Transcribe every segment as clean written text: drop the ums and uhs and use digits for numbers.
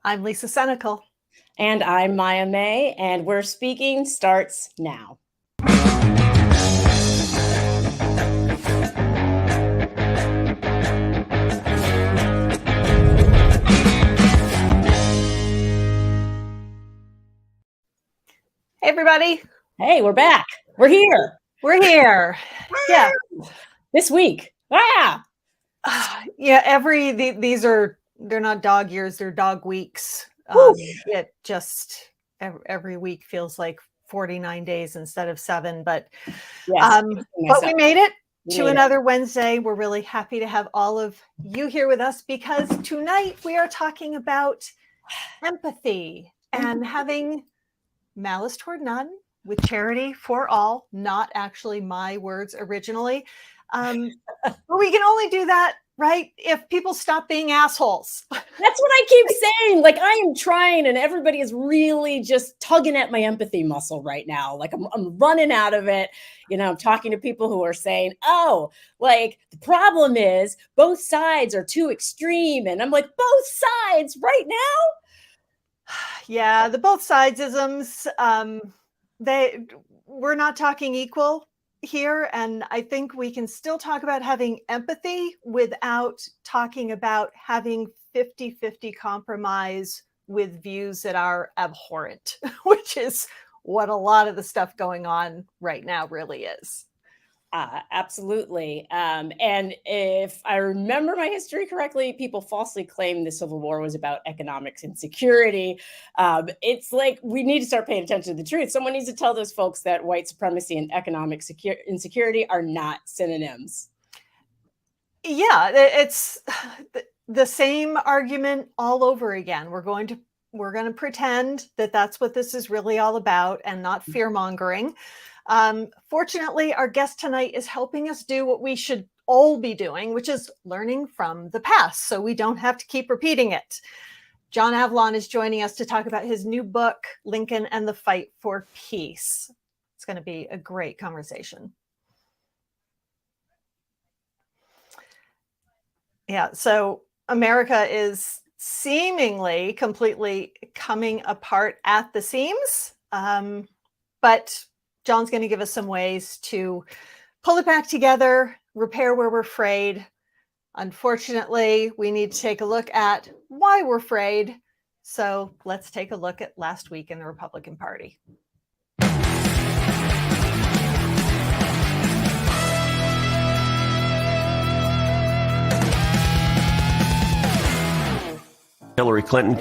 I'm Lisa Senecal. And I'm Maya May, and We're Speaking starts now. Hey, everybody. Hey, we're back. We're here. We're here. Yeah. This week. Ah! Yeah, they're not dog years, they're dog weeks. It just, every week feels like 49 days instead of 7, but we made it to another Wednesday. We're really happy to have all of you here with us because tonight we are talking about empathy and having malice toward none with charity for all, not actually my words originally. But we can only do that, right, if people stop being assholes. That's what I keep saying. Like, I am trying, and everybody is really just tugging at my empathy muscle right now. Like, I'm running out of it. You know, I'm talking to people who are saying, oh, like, the problem is both sides are too extreme. And I'm like, both sides right now? Yeah, the both sides-isms, we're not talking equal here, and I think we can still talk about having empathy without talking about having 50-50 compromise with views that are abhorrent, which is what a lot of the stuff going on right now really is. Absolutely. And if I remember my history correctly, people falsely claim the Civil War was about economics and security. It's like we need to start paying attention to the truth. Someone needs to tell those folks that white supremacy and economic insecurity are not synonyms. Yeah, it's the same argument all over again. We're going to pretend that that's what this is really all about and not fear-mongering. Fortunately, our guest tonight is helping us do what we should all be doing, which is learning from the past, so we don't have to keep repeating it. John Avlon is joining us to talk about his new book, Lincoln and the Fight for Peace. It's going to be a great conversation. Yeah, so America is seemingly completely coming apart at the seams, but John's going to give us some ways to pull it back together, repair where we're frayed. Unfortunately, we need to take a look at why we're frayed. So let's take a look at last week in the Republican Party. Hillary Clinton,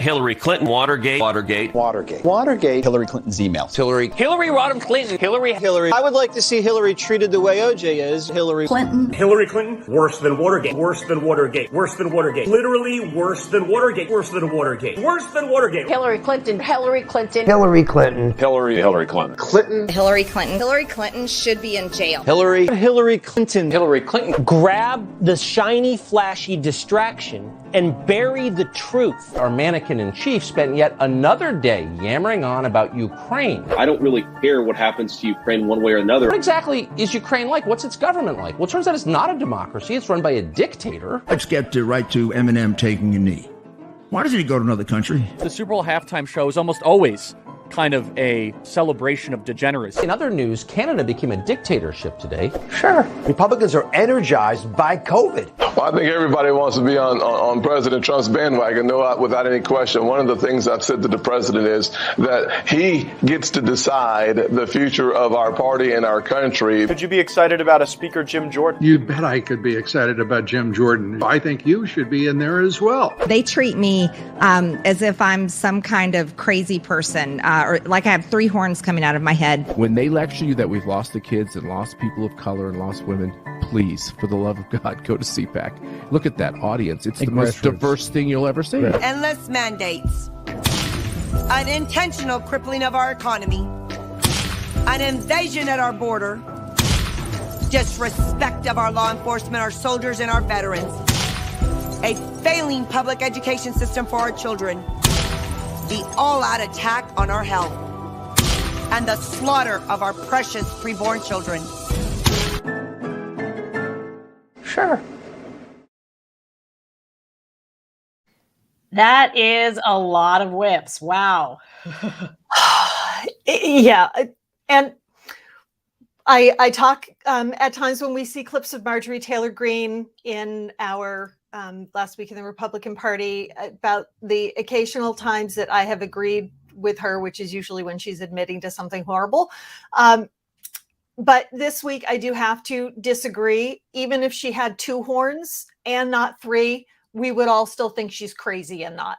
Watergate, Hillary Clinton's emails. Hillary Rodham Clinton, Hillary. I would like to see Hillary treated the way OJ is. Hillary Clinton, worse than Watergate, literally worse than Watergate, Hillary Clinton, Hillary Clinton should be in jail. Hillary Clinton. Grab the shiny, flashy distraction and bury the truth. Our mannequin-in-chief spent yet another day yammering on about Ukraine. I don't really care what happens to Ukraine one way or another. What exactly is Ukraine like? What's its government like? Well, it turns out it's not a democracy. It's run by a dictator. Let's get right to Eminem taking a knee. Why doesn't he go to another country? The Super Bowl halftime show is almost always kind of a celebration of degeneracy. In other news, Canada became a dictatorship today. Sure. Republicans are energized by COVID. Well, I think everybody wants to be on President Trump's bandwagon, without any question. One of the things I've said to the president is that he gets to decide the future of our party and our country. Could you be excited about a Speaker Jim Jordan? You bet I could be excited about Jim Jordan. I think you should be in there as well. They treat me as if I'm some kind of crazy person, or like I have 3 horns coming out of my head. When they lecture you that we've lost the kids and lost people of color and lost women, please, for the love of God, go to CPAC. Look at that audience. It's the most diverse thing you'll ever see. Endless mandates, an intentional crippling of our economy, an invasion at our border, disrespect of our law enforcement, our soldiers, and our veterans, a failing public education system for our children, the all-out attack on our health, and the slaughter of our precious preborn children. Sure. That is a lot of whips. Wow. Yeah. And I talk at times when we see clips of Marjorie Taylor Greene in our last week in the Republican Party about the occasional times that I have agreed with her, which is usually when she's admitting to something horrible. But this week I do have to disagree. Even if she had 2 horns and not 3, we would all still think she's crazy and not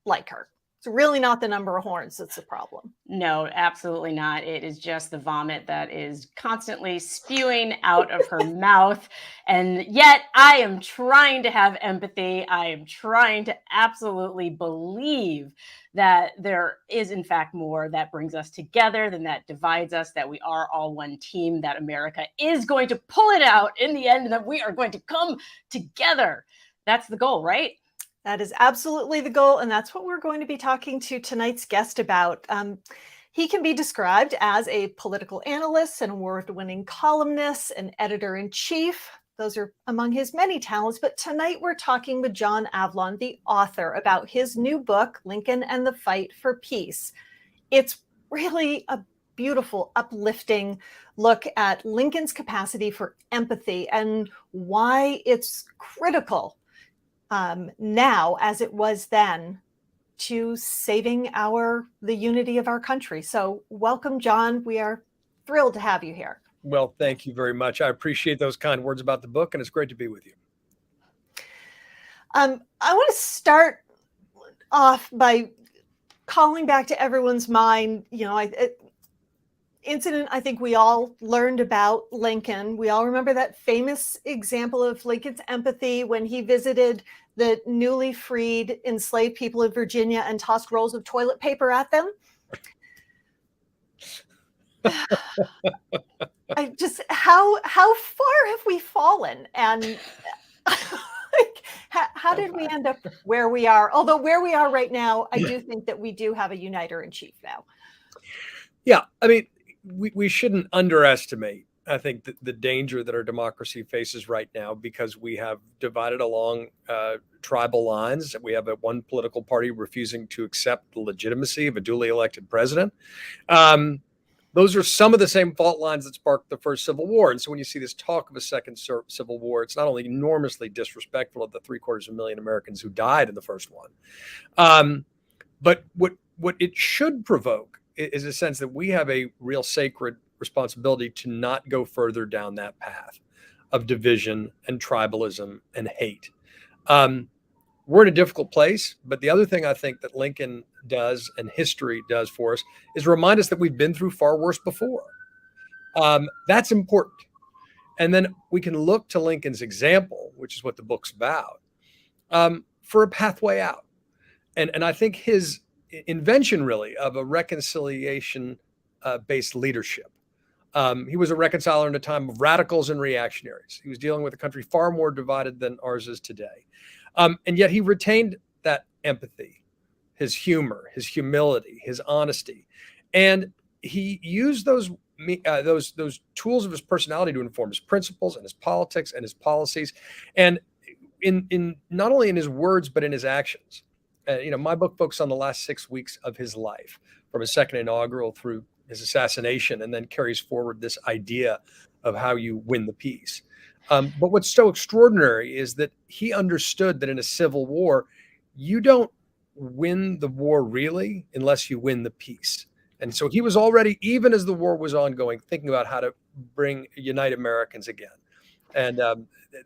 like her. It's really not the number of horns that's the problem. No, absolutely not. It is just the vomit that is constantly spewing out of her mouth. And yet I am trying to have empathy. I am trying to absolutely believe that there is, in fact, more that brings us together than that divides us, that we are all one team, that America is going to pull it out in the end, and that we are going to come together. That's the goal, right? That is absolutely the goal, and that's what we're going to be talking to tonight's guest about. He can be described as a political analyst, an award-winning columnist, an editor-in-chief. Those are among his many talents, but tonight we're talking with John Avlon, the author, about his new book, Lincoln and the Fight for Peace. It's really a beautiful, uplifting look at Lincoln's capacity for empathy and why it's critical now, as it was then, to saving the unity of our country. So welcome, John. We are thrilled to have you here. Well, thank you very much. I appreciate those kind words about the book, and it's great to be with you. I want to start off by calling back to everyone's mind, incident I think we all learned about Lincoln. We all remember that famous example of Lincoln's empathy when he visited the newly freed enslaved people of Virginia and tossed rolls of toilet paper at them. How far have we fallen? And how did we end up where we are? Although where we are right now, I do think that we do have a uniter-in-chief now. Yeah, I mean, we shouldn't underestimate, I think, the danger that our democracy faces right now, because we have divided along tribal lines. We have one political party refusing to accept the legitimacy of a duly elected president. Those are some of the same fault lines that sparked the first Civil War. And so when you see this talk of a second Civil War, it's not only enormously disrespectful of the 750,000 Americans who died in the first one, but what it should provoke is a sense that we have a real sacred responsibility to not go further down that path of division and tribalism and hate. We're in a difficult place, but the other thing I think that Lincoln does and history does for us is remind us that we've been through far worse before. That's important. And then we can look to Lincoln's example, which is what the book's about, for a pathway out. And I think his invention really of a reconciliation based leadership. He was a reconciler in a time of radicals and reactionaries. He was dealing with a country far more divided than ours is today. And yet he retained that empathy, his humor, his humility, his honesty. And he used those tools of his personality to inform his principles and his politics and his policies. And in not only in his words, but in his actions. My book focuses on the last 6 weeks of his life, from his second inaugural through his assassination, and then carries forward this idea of how you win the peace. But what's so extraordinary is that he understood that in a civil war, you don't win the war really unless you win the peace. And so he was already, even as the war was ongoing, thinking about how to unite Americans again. And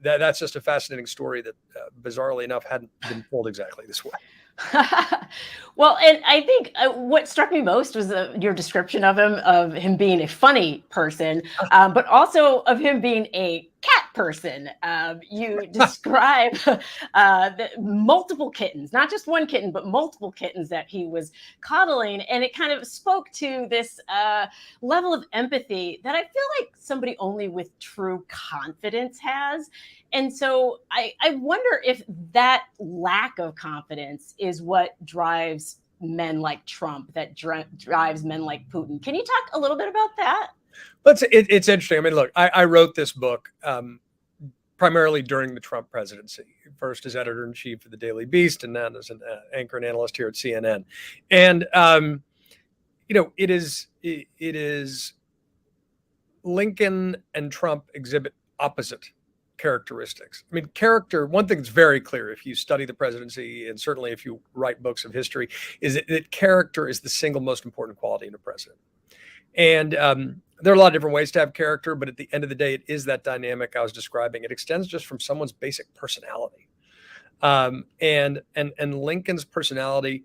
that's just a fascinating story that, bizarrely enough, hadn't been told exactly this way. Well, and I think what struck me most was your description of him being a funny person, but also of him being a cat person. You describe the multiple kittens, not just one kitten, but multiple kittens that he was coddling. And it kind of spoke to this level of empathy that I feel like somebody only with true confidence has. And so I wonder if that lack of confidence is what drives men like Trump, that drives men like Putin. Can you talk a little bit about that? It's interesting. I mean, look, I wrote this book primarily during the Trump presidency, first as editor-in-chief of the Daily Beast, and then as an anchor and analyst here at CNN. And, it is Lincoln and Trump exhibit opposite characteristics. I mean, one thing that's very clear if you study the presidency, and certainly if you write books of history, is that character is the single most important quality in a president. And there are a lot of different ways to have character, but at the end of the day, it is that dynamic I was describing. It extends just from someone's basic personality. And Lincoln's personality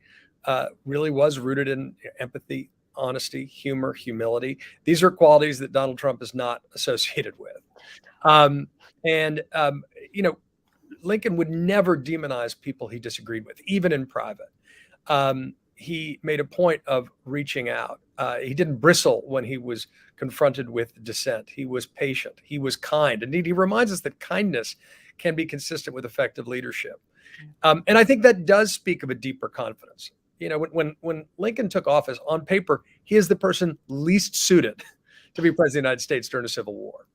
really was rooted in empathy, honesty, humor, humility. These are qualities that Donald Trump is not associated with. Lincoln would never demonize people he disagreed with, even in private. He made a point of reaching out. He didn't bristle when he was confronted with dissent. He was patient. He was kind. Indeed, he reminds us that kindness can be consistent with effective leadership. And I think that does speak of a deeper confidence. When Lincoln took office, on paper, he is the person least suited to be president of the United States during a civil war,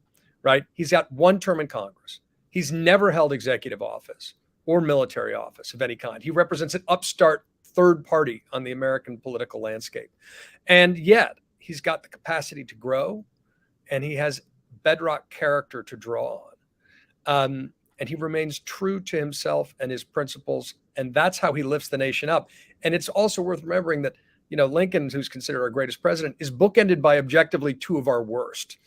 right? He's got one term in Congress. He's never held executive office or military office of any kind. He represents an upstart third party on the American political landscape. And yet he's got the capacity to grow, and he has bedrock character to draw on. And he remains true to himself and his principles. And that's how he lifts the nation up. And it's also worth remembering that, Lincoln, who's considered our greatest president, is bookended by objectively two of our worst.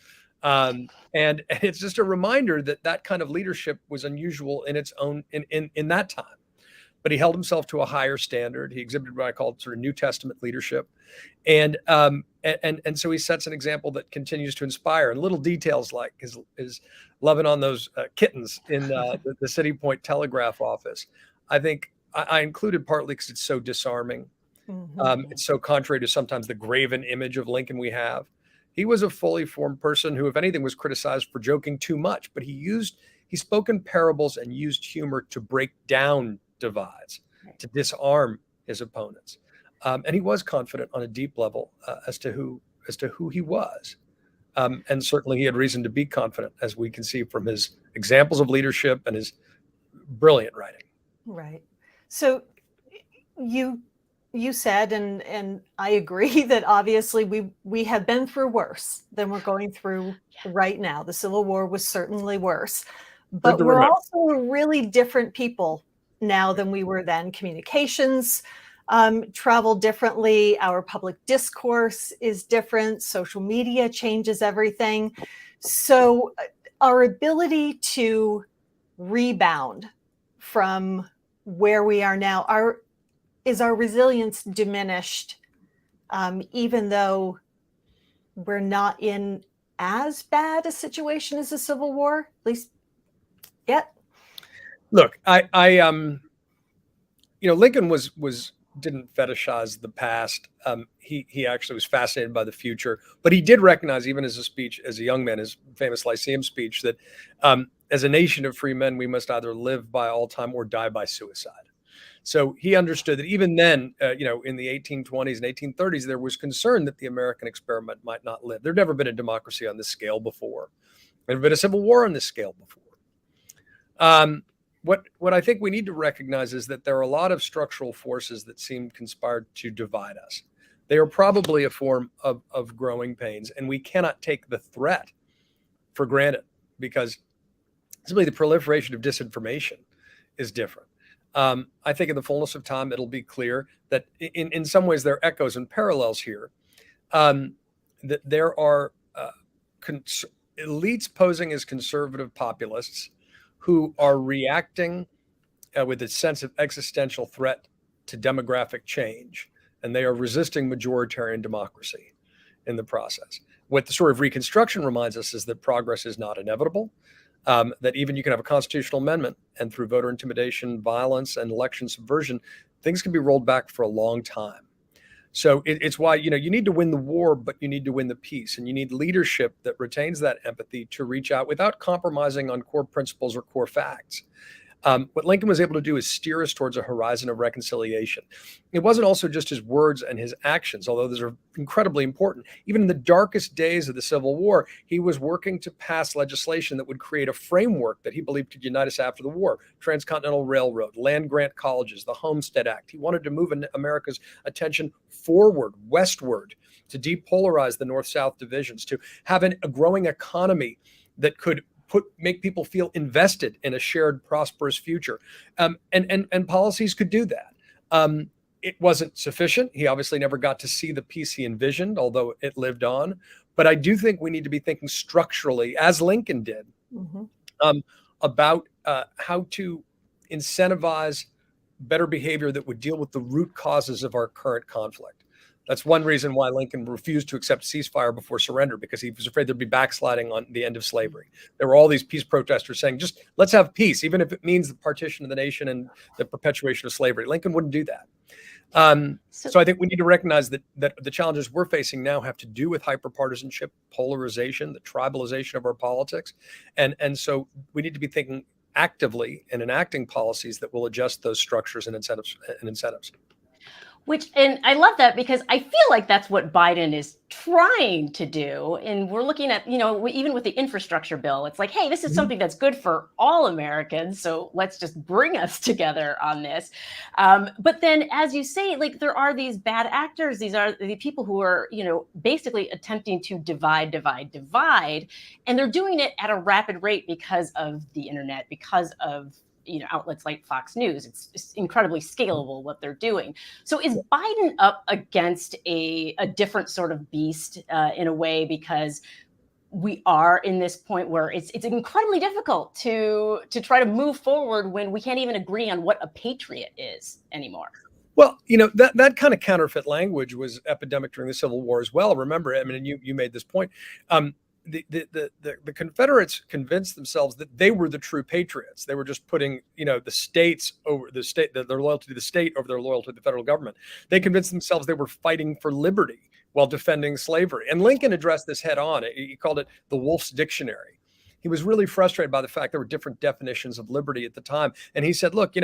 And it's just a reminder that kind of leadership was unusual in its own, in that time. But he held himself to a higher standard. He exhibited what I call sort of New Testament leadership. And so he sets an example that continues to inspire. And little details like his loving on those kittens in the City Point Telegraph office, I think I included partly because it's so disarming. Mm-hmm. It's so contrary to sometimes the graven image of Lincoln we have. He was a fully formed person who, if anything, was criticized for joking too much. But he spoke in parables and used humor to break down divides, to disarm his opponents. And he was confident on a deep level as to who he was. And certainly he had reason to be confident, as we can see from his examples of leadership and his brilliant writing. Right. So you said, and I agree, that obviously we have been through worse than we're going through right now. The Civil War was certainly worse, but we're also really different people now than we were then. Communications travel differently. Our public discourse is different. Social media changes everything. So our ability to rebound from where we are now, is our resilience diminished, even though we're not in as bad a situation as the Civil War, at least yet? Look, Lincoln didn't fetishize the past. He actually was fascinated by the future, but he did recognize, even as a young man, his famous Lyceum speech, that as a nation of free men, we must either live by all time or die by suicide. So he understood that even then, in the 1820s and 1830s, there was concern that the American experiment might not live. There'd never been a democracy on this scale before. There'd been a civil war on this scale before. What I think we need to recognize is that there are a lot of structural forces that seem conspired to divide us. They are probably a form of growing pains, and we cannot take the threat for granted, because simply the proliferation of disinformation is different. I think in the fullness of time, it'll be clear that in some ways there are echoes and parallels here, that there are elites posing as conservative populists who are reacting with a sense of existential threat to demographic change, and they are resisting majoritarian democracy in the process. What the story of Reconstruction reminds us is that progress is not inevitable, that even you can have a constitutional amendment, and through voter intimidation, violence, and election subversion, things can be rolled back for a long time. So it's why, you need to win the war, but you need to win the peace. And you need leadership that retains that empathy to reach out without compromising on core principles or core facts. What Lincoln was able to do is steer us towards a horizon of reconciliation. It wasn't also just his words and his actions, although those are incredibly important. Even in the darkest days of the Civil War, he was working to pass legislation that would create a framework that he believed could unite us after the war. Transcontinental Railroad, land grant colleges, the Homestead Act. He wanted to move America's attention forward, westward, to depolarize the North-South divisions, to have a growing economy that could make people feel invested in a shared prosperous future. And policies could do that. It wasn't sufficient. He obviously never got to see the peace he envisioned, although it lived on. But I do think we need to be thinking structurally, as Lincoln did, about how to incentivize better behavior that would deal with the root causes of our current conflict. That's one reason why Lincoln refused to accept ceasefire before surrender, because he was afraid there'd be backsliding on the end of slavery. There were all these peace protesters saying, just let's have peace, even if it means the partition of the nation and the perpetuation of slavery. Lincoln wouldn't do that. So I think we need to recognize that the challenges we're facing now have to do with hyperpartisanship, polarization, the tribalization of our politics. And so we need to be thinking actively and enacting policies that will adjust those structures and incentives. And I love that, because I feel like that's what Biden is trying to do. And we're looking at, even with the infrastructure bill, it's like, hey, this is something that's good for all Americans. So let's just bring us together on this. But then, as you say, like, there are these bad actors. These are the people who are, basically attempting to divide. And they're doing it at a rapid rate because of the internet, because of outlets like Fox News. It's incredibly scalable what they're doing. So is Biden up against a different sort of beast in a way, because we are in this point where it's incredibly difficult to try to move forward when we can't even agree on what a patriot is anymore? Well, that kind of counterfeit language was epidemic during the Civil War as well. Remember, I mean, you made this point. The Confederates convinced themselves that they were the true patriots. They were just putting, the states over the state, their loyalty to the state over their loyalty to the federal government. They convinced themselves they were fighting for liberty while defending slavery. And Lincoln addressed this head on. He called it the Wolf's Dictionary. He was really frustrated by the fact there were different definitions of liberty at the time. And he said, look,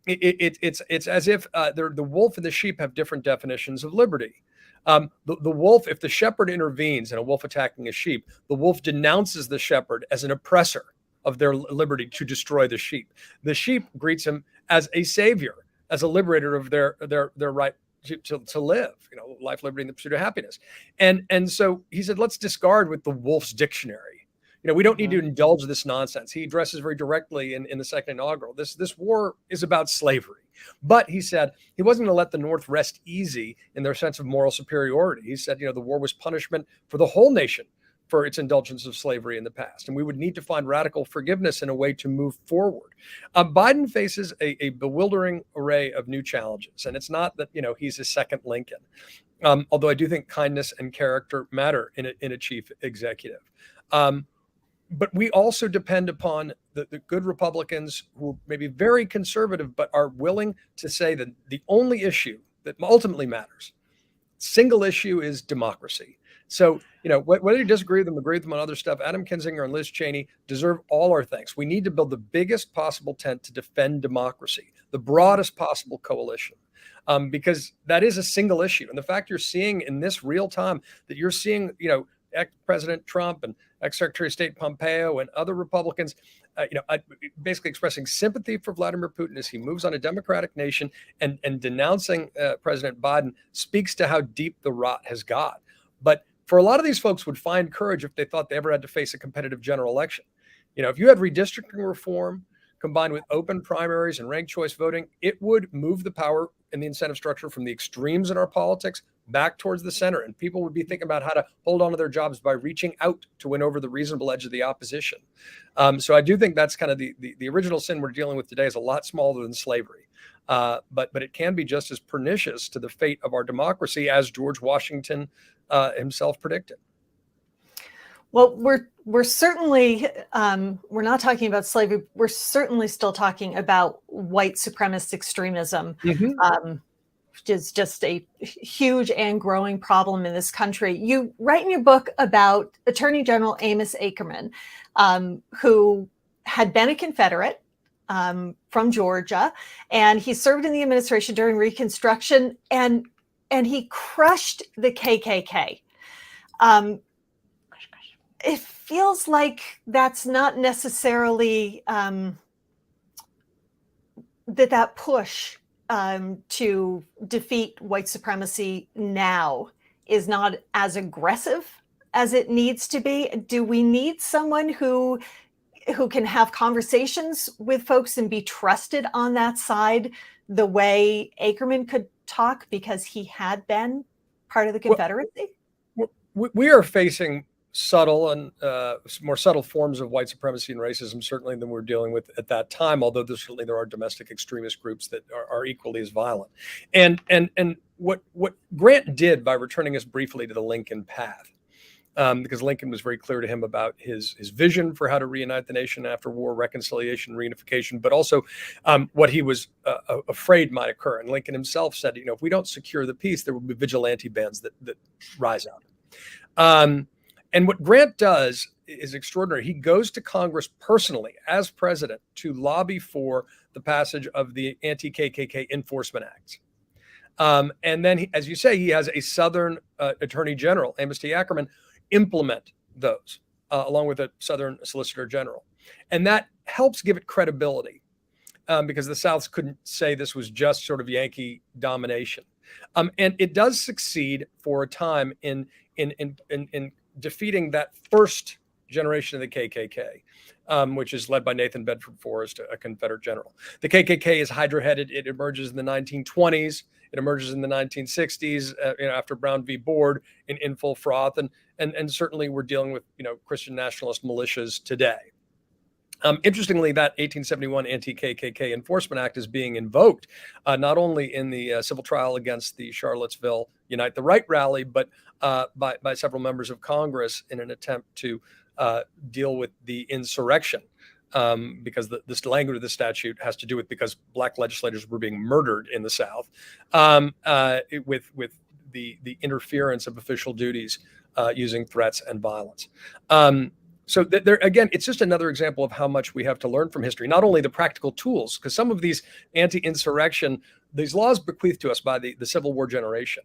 it's as if the wolf and the sheep have different definitions of liberty. The wolf, if the shepherd intervenes in a wolf attacking a sheep, the wolf denounces the shepherd as an oppressor of their liberty to destroy the sheep. The sheep greets him as a savior, as a liberator of their right to live, life, liberty, and the pursuit of happiness. And so he said, let's discard with the Wolf's Dictionary. We don't need to indulge this nonsense. He addresses very directly in the second inaugural. This war is about slavery. But he said he wasn't going to let the North rest easy in their sense of moral superiority. He said, the war was punishment for the whole nation for its indulgence of slavery in the past. And we would need to find radical forgiveness in a way to move forward. Biden faces a bewildering array of new challenges. And it's not that, he's a second Lincoln. Although I do think kindness and character matter in a chief executive. But we also depend upon the good Republicans who may be very conservative, but are willing to say that the only issue that ultimately matters, single issue, is democracy. So, whether you disagree with them, agree with them on other stuff, Adam Kinzinger and Liz Cheney deserve all our thanks. We need to build the biggest possible tent to defend democracy, the broadest possible coalition, because that is a single issue. And the fact you're seeing in this real time that you're seeing, ex-President Trump and ex-Secretary of State Pompeo and other Republicans, basically expressing sympathy for Vladimir Putin as he moves on a democratic nation, and denouncing President Biden speaks to how deep the rot has got. But for a lot of these folks would find courage if they thought they ever had to face a competitive general election. If you had redistricting reform combined with open primaries and ranked choice voting, it would move the power and the incentive structure from the extremes in our politics back towards the center. And people would be thinking about how to hold on to their jobs by reaching out to win over the reasonable edge of the opposition. So I do think that's kind of the original sin we're dealing with today is a lot smaller than slavery. But it can be just as pernicious to the fate of our democracy as George Washington himself predicted. Well, we're certainly we're not talking about slavery. We're certainly still talking about white supremacist extremism, which is just a huge and growing problem in this country. You write in your book about Attorney General Amos Ackerman, who had been a Confederate, from Georgia, and he served in the administration during Reconstruction, and he crushed the KKK. It feels like that's not necessarily that push to defeat white supremacy now is not as aggressive as it needs to be. Do we need someone who can have conversations with folks and be trusted on that side the way Ackerman could talk because he had been part of the Confederacy? We are facing subtle and more subtle forms of white supremacy and racism, certainly than we're dealing with at that time, although there are domestic extremist groups that are equally as violent. And what Grant did by returning us briefly to the Lincoln path, because Lincoln was very clear to him about his vision for how to reunite the nation after war, reconciliation, reunification, but also what he was afraid might occur. And Lincoln himself said, if we don't secure the peace, there will be vigilante bands that rise out. And what Grant does is extraordinary. He goes to Congress personally as president to lobby for the passage of the anti-KKK enforcement acts. And then, as you say, he has a Southern Attorney General, Amos T. Ackerman, implement those along with a Southern Solicitor General. And that helps give it credibility because the South couldn't say this was just sort of Yankee domination. And it does succeed for a time in defeating that first generation of the KKK, which is led by Nathan Bedford Forrest, a Confederate general. The KKK is hydra-headed. It emerges in the 1920s. It emerges in the 1960s, after Brown v. Board in full froth. And certainly we're dealing with, Christian nationalist militias today. Interestingly, that 1871 Anti-KKK Enforcement Act is being invoked not only in the civil trial against the Charlottesville Unite the Right rally, but by several members of Congress in an attempt to deal with the insurrection, because this language of the statute has to do with because Black legislators were being murdered in the South, with the interference of official duties using threats and violence. So there again, it's just another example of how much we have to learn from history. Not only the practical tools, because some of these anti-insurrection, these laws bequeathed to us by the Civil War generation,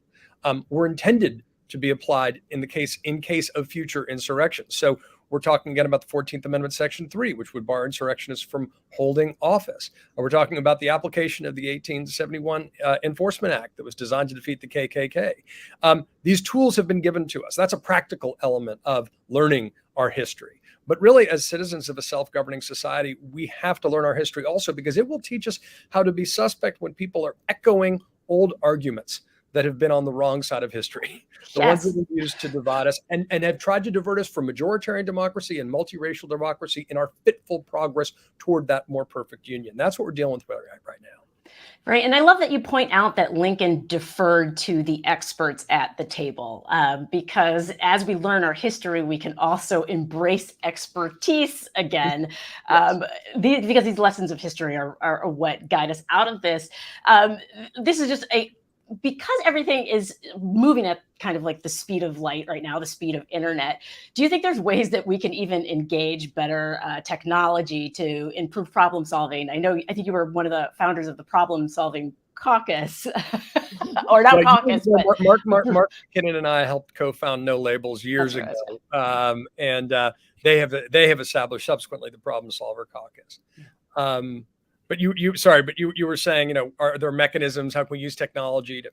were intended to be applied in case of future insurrections. So we're talking again about the 14th Amendment, Section 3, which would bar insurrectionists from holding office. Or we're talking about the application of the 1871 Enforcement Act that was designed to defeat the KKK. These tools have been given to us. That's a practical element of learning our history. But really, as citizens of a self-governing society, we have to learn our history also because it will teach us how to be suspect when people are echoing old arguments that have been on the wrong side of history, the ones that have been used to divide us and have tried to divert us from majoritarian democracy and multiracial democracy in our fitful progress toward that more perfect union. That's what we're dealing with right now. Right. And I love that you point out that Lincoln deferred to the experts at the table, because as we learn our history, we can also embrace expertise again, because these lessons of history are what guide us out of this. This is just because everything is moving at kind of like the speed of light right now, the speed of internet, do you think there's ways that we can even engage better technology to improve problem solving? I think you were one of the founders of the Problem Solving Caucus, or not caucus, but Mark McKinnon and I helped co-found No Labels years ago, and they have established subsequently the Problem Solver Caucus. But you were saying, are there mechanisms? How can we use technology to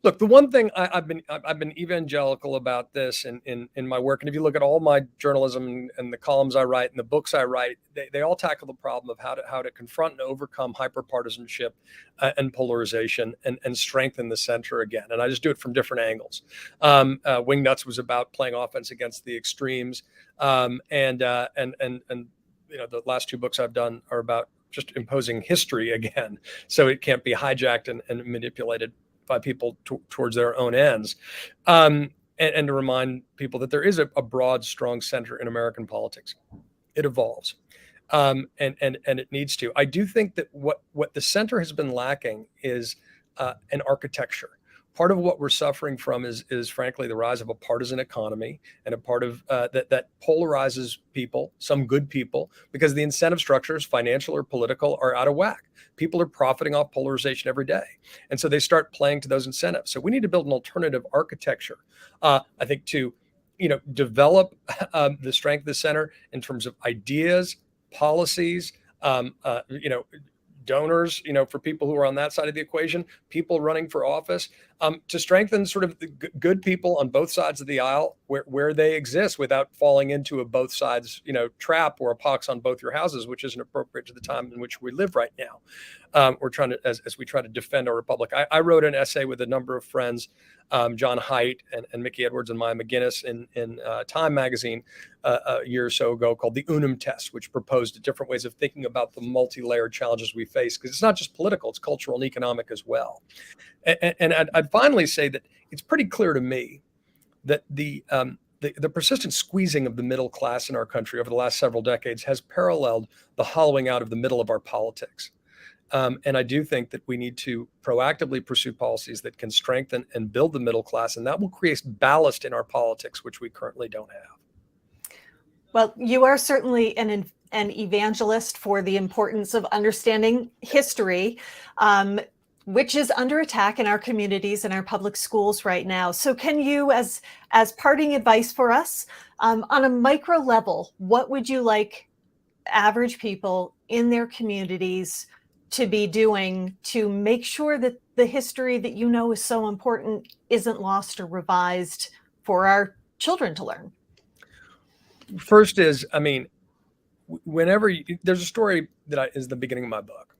look? The one thing I've been evangelical about this in my work, and if you look at all my journalism and the columns I write and the books I write, they all tackle the problem of how to confront and overcome hyperpartisanship and polarization and strengthen the center again. And I just do it from different angles. Wingnuts was about playing offense against the extremes, and the last two books I've done are about just imposing history again, so it can't be hijacked and manipulated by people towards their own ends, and to remind people that there is a broad, strong center in American politics. It evolves, and it needs to. I do think that what the center has been lacking is an architecture. Part of what we're suffering from is frankly the rise of a partisan economy, and a part of that polarizes people, some good people, because the incentive structures, financial or political, are out of whack. People are profiting off polarization every day, and so they start playing to those incentives. So we need to build an alternative architecture, I think, to develop the strength of the center in terms of ideas, policies, donors, for people who are on that side of the equation, people running for office, to strengthen sort of the good people on both sides of the aisle where they exist, without falling into a both sides, trap or a pox on both your houses, which isn't appropriate to the time in which we live right now. We're trying to, as we try to defend our republic. I wrote an essay with a number of friends, John Haidt and Mickey Edwards and Maya McGinnis in Time magazine a year or so ago, called the Unum Test, which proposed different ways of thinking about the multi-layered challenges we face, because it's not just political, it's cultural and economic as well. And I'd finally say that it's pretty clear to me that the persistent squeezing of the middle class in our country over the last several decades has paralleled the hollowing out of the middle of our politics. And I do think that we need to proactively pursue policies that can strengthen and build the middle class, and that will create ballast in our politics, which we currently don't have. Well, you are certainly an evangelist for the importance of understanding history, which is under attack in our communities and our public schools right now. So can you, as parting advice for us, on a micro level, what would you like average people in their communities to be doing to make sure that the history that is so important isn't lost or revised for our children to learn? First is, whenever there's a story that is the beginning of my book,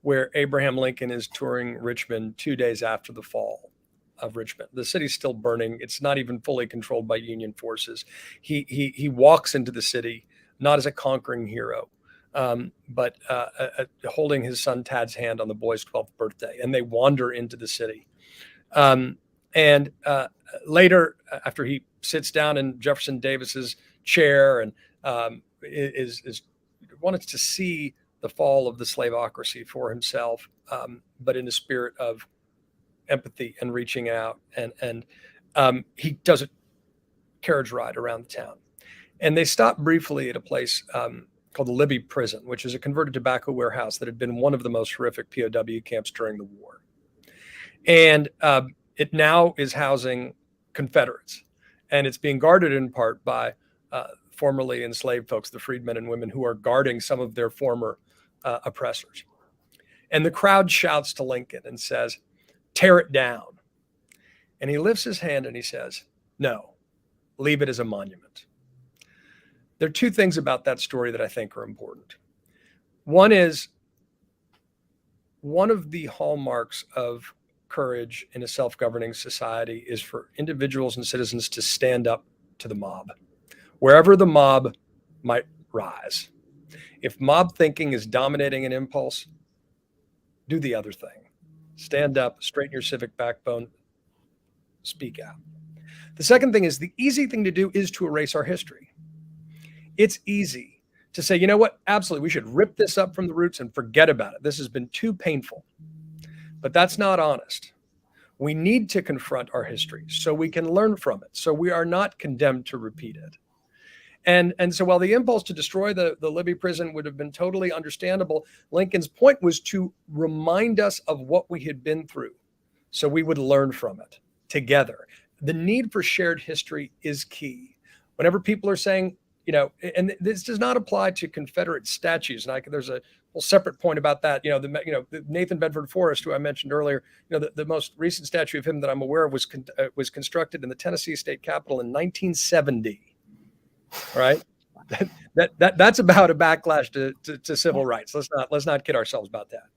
where Abraham Lincoln is touring Richmond 2 days after the fall of Richmond. The city's still burning. It's not even fully controlled by Union forces. He walks into the city, not as a conquering hero, but holding his son Tad's hand on the boy's 12th birthday, and they wander into the city. And later, after he sits down in Jefferson Davis's chair and is wanted to see the fall of the slaveocracy for himself, but in a spirit of empathy and reaching out, and he does a carriage ride around the town, and they stop briefly at a place called the Libby Prison, which is a converted tobacco warehouse that had been one of the most horrific POW camps during the war. And it now is housing Confederates, and it's being guarded in part by formerly enslaved folks, the freedmen and women who are guarding some of their former oppressors. And the crowd shouts to Lincoln and says, "Tear it down." And he lifts his hand and he says, "No, leave it as a monument." There are two things about that story that I think are important. One is, one of the hallmarks of courage in a self-governing society is for individuals and citizens to stand up to the mob, wherever the mob might rise. If mob thinking is dominating an impulse, do the other thing. Stand up, straighten your civic backbone, speak out. The second thing is, the easy thing to do is to erase our history. It's easy to say, you know what, absolutely, we should rip this up from the roots and forget about it. This has been too painful. But that's not honest. We need to confront our history so we can learn from it, so we are not condemned to repeat it. And so while the impulse to destroy the Libby prison would have been totally understandable, Lincoln's point was to remind us of what we had been through so we would learn from it together. The need for shared history is key. Whenever people are saying, and this does not apply to Confederate statues, and there's a whole separate point about that. The Nathan Bedford Forrest, who I mentioned earlier, the most recent statue of him that I'm aware of was constructed in the Tennessee State Capitol in 1970. Right? That's about a backlash to civil rights. Let's not kid ourselves about that.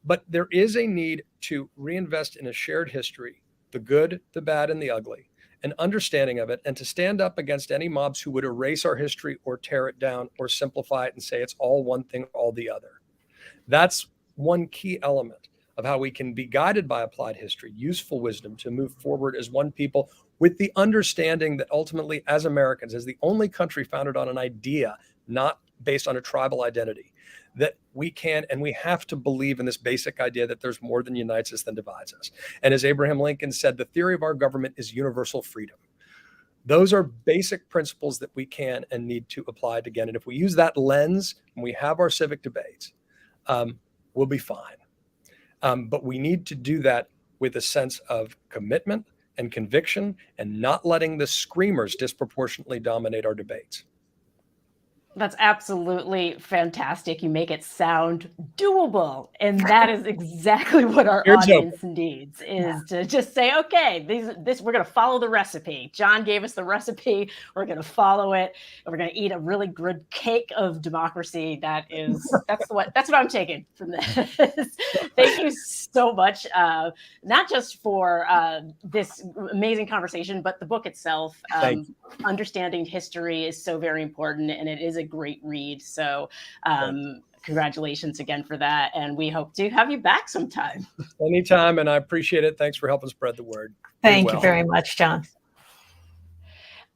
But there is a need to reinvest in a shared history, the good, the bad, and the ugly, an understanding of it, and to stand up against any mobs who would erase our history or tear it down or simplify it and say it's all one thing, all the other. That's one key element of how we can be guided by applied history, useful wisdom to move forward as one people, with the understanding that ultimately, as Americans, as the only country founded on an idea, not based on a tribal identity, that we can and we have to believe in this basic idea that there's more than unites us than divides us. And as Abraham Lincoln said, the theory of our government is universal freedom. Those are basic principles that we can and need to apply to again. And if we use that lens and we have our civic debates, we'll be fine. But we need to do that with a sense of commitment and conviction and not letting the screamers disproportionately dominate our debates. That's absolutely fantastic. You make it sound doable. And that is exactly what our audience needs, is to just say, okay, we're going to follow the recipe. John gave us the recipe. We're going to follow it. And we're going to eat a really good cake of democracy. That's what I'm taking from this. Thank you so much. Not just for this amazing conversation, but the book itself. Understanding history is so very important, and it is a great read. So congratulations again for that. And we hope to have you back sometime. Anytime. And I appreciate it. Thanks for helping spread the word. Thank you very much, John.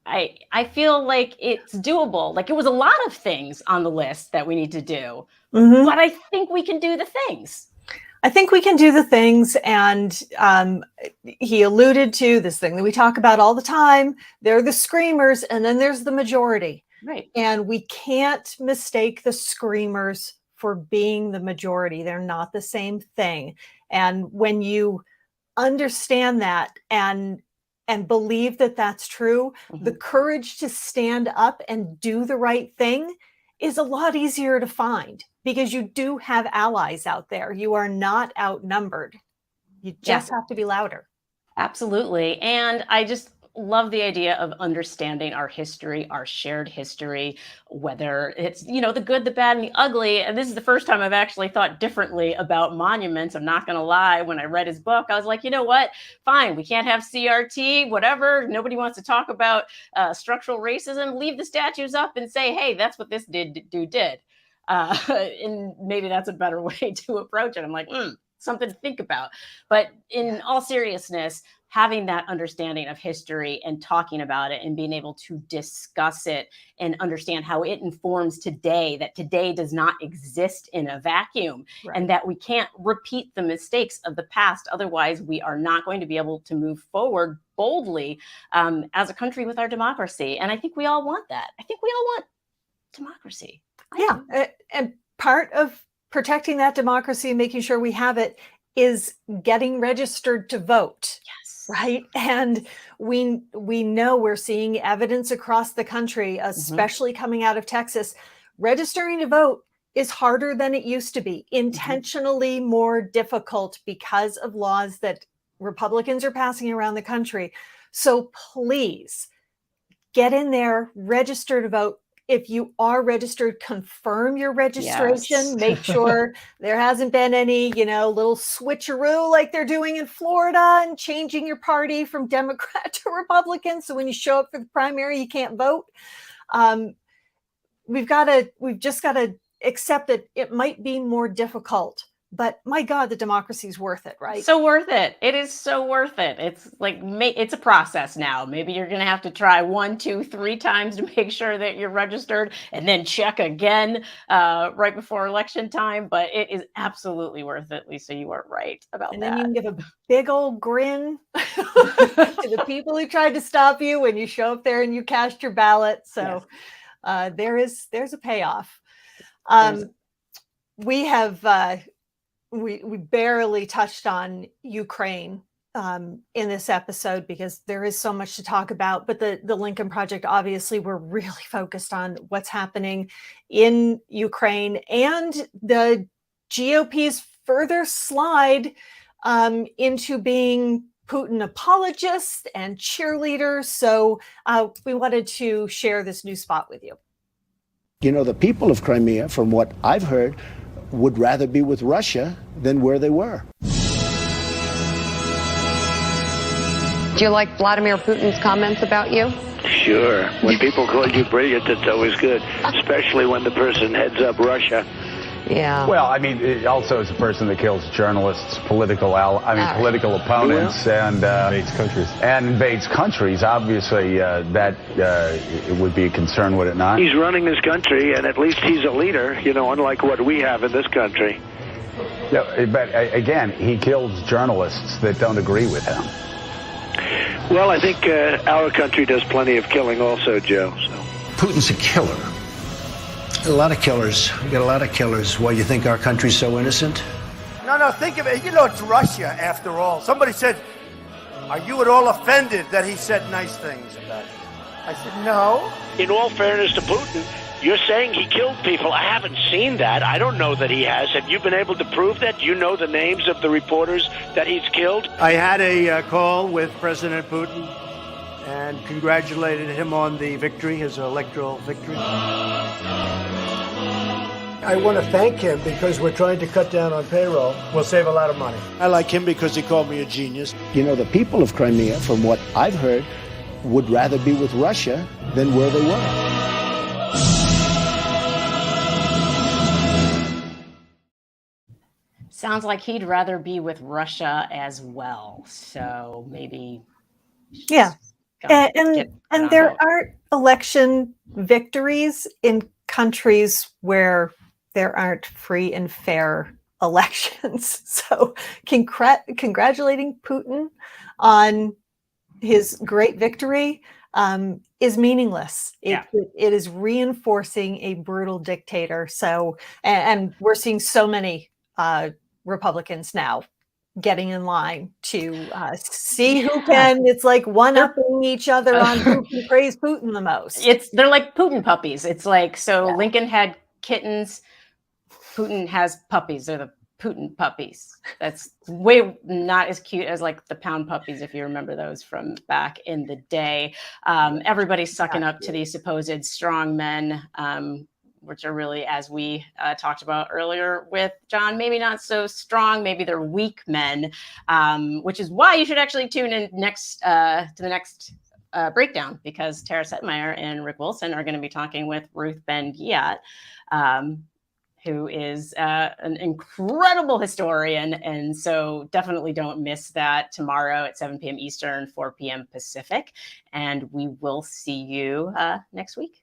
I feel like it's doable. Like, it was a lot of things on the list that we need to do, Mm-hmm. but I think we can do the things. I think we can do the things, and he alluded to this thing that we talk about all the time. They're the screamers, and then there's the majority. Right. And we can't mistake the screamers for being the majority. They're not the same thing. And when you understand that and believe that that's true, Mm-hmm. the courage to stand up and do the right thing is a lot easier to find, because you do have allies out there. You are not outnumbered. You just have to be louder. Absolutely. And I just love the idea of understanding our history, our shared history, whether it's, the good, the bad, and the ugly. And this is the first time I've actually thought differently about monuments. I'm not going to lie. When I read his book, I was like, you know what? Fine. We can't have CRT, whatever. Nobody wants to talk about structural racism. Leave the statues up and say, hey, that's what this dude did. And maybe that's a better way to approach it. I'm like, something to think about. But in all seriousness, having that understanding of history and talking about it and being able to discuss it and understand how it informs today, that today does not exist in a vacuum, and that we can't repeat the mistakes of the past. Otherwise, we are not going to be able to move forward boldly as a country with our democracy. And I think we all want that. I think we all want democracy. And part of protecting that democracy and making sure we have it is getting registered to vote. Right. And we know we're seeing evidence across the country, especially coming out of Texas. Registering to vote is harder than it used to be, intentionally more difficult because of laws that Republicans are passing around the country. So please get in there, register to vote. If you are registered, confirm your registration. Make sure there hasn't been any, little switcheroo like they're doing in Florida and changing your party from Democrat to Republican. So when you show up for the primary, you can't vote. We've just got to accept that it might be more difficult. But my God, the democracy is worth it, right? So worth it. It is so worth it. It's like, it's a process now. Maybe you're going to have to try 1, 2, 3 times to make sure that you're registered, and then check again right before election time. But it is absolutely worth it, Lisa. You are right about that. And then you can give a big old grin to the people who tried to stop you when you show up there and you cast your ballot. So there's a payoff. We have... We barely touched on Ukraine in this episode because there is so much to talk about. But the Lincoln Project, obviously, we're really focused on what's happening in Ukraine and the GOP's further slide into being Putin apologists and cheerleaders. So we wanted to share this new spot with you. The people of Crimea, from what I've heard, would rather be with Russia than where they were. Do you like Vladimir Putin's comments about you? Sure. When people call you brilliant, it's always good, especially when the person heads up Russia. Yeah. Well, I mean, also as a person that kills journalists, political opponents, and invades countries. Obviously, that it would be a concern, would it not? He's running this country, and at least he's a leader. Unlike what we have in this country. Yeah, but again, he kills journalists that don't agree with him. Well, I think our country does plenty of killing, also, Joe. So. Putin's a killer. A lot of killers. We got a lot of killers. Why, you think our country's so innocent? No, think of it. It's Russia, after all. Somebody said, are you at all offended that he said nice things about you? I said, no. In all fairness to Putin, you're saying he killed people. I haven't seen that. I don't know that he has. Have you been able to prove that? Do you know the names of the reporters that he's killed? I had a call with President Putin and congratulated him on the victory, his electoral victory. I want to thank him because we're trying to cut down on payroll. We'll save a lot of money. I like him because he called me a genius. The people of Crimea, from what I've heard, would rather be with Russia than where they were. Sounds like he'd rather be with Russia as well. So maybe. Yeah. And there are election victories in countries where there aren't free and fair elections. So congratulating Putin on his great victory is meaningless. It is reinforcing a brutal dictator. So, and we're seeing so many Republicans now getting in line to see who can. It's like one-upping each other on who can praise Putin the most. They're like Putin puppies. It's like, Lincoln had kittens, Putin has puppies. They're the Putin puppies. That's way not as cute as like the pound puppies, if you remember those from back in the day. Everybody's sucking up to these supposed strong men, which are really, as we talked about earlier with John, maybe not so strong. Maybe they're weak men, which is why you should actually tune in to the next breakdown, because Tara Setmeyer and Rick Wilson are going to be talking with Ruth Ben-Ghiat, who is an incredible historian. And so definitely don't miss that tomorrow at 7 p.m. Eastern, 4 p.m. Pacific. And we will see you next week.